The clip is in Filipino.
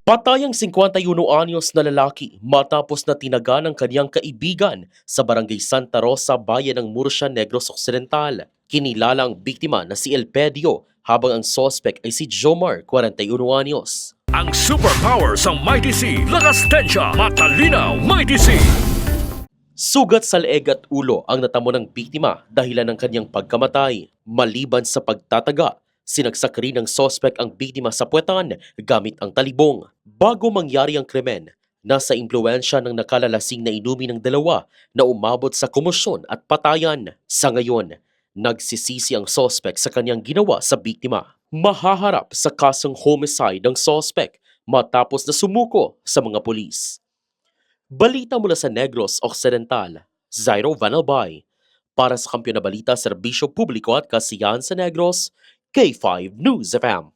Patay ang 51 anyos na lalaki matapos na tinaga ng kanyang kaibigan sa Barangay Santa Rosa, bayan ng Murcia, Negros Occidental. Kinilala ang biktima na si Elpedio habang ang sospek ay si Jomar, 41 anyos. Ang superpower sa Mighty C, lakas tensya, matalinaw, Mighty C. Sugat sa leeg at ulo ang natamo ng biktima dahilan ng kanyang pagkamatay. Maliban sa pagtataga, sinagsak rin ng sospek ang biktima sa puwetan gamit ang talibong. Bago mangyari ang krimen, nasa impluensya ng nakalalasing na inumin ng dalawa na umabot sa komosyon at patayan. Sa ngayon, nagsisisi ang sospek sa kanyang ginawa sa biktima. Mahaharap sa kasong homicide ang sospek matapos na sumuko sa mga pulis. Balita mula sa Negros Occidental, Zairo Vanalbay. Para sa Kampiyon na Balita, Serbisyo Publiko at Kasiyahan sa Negros, K5 News FM.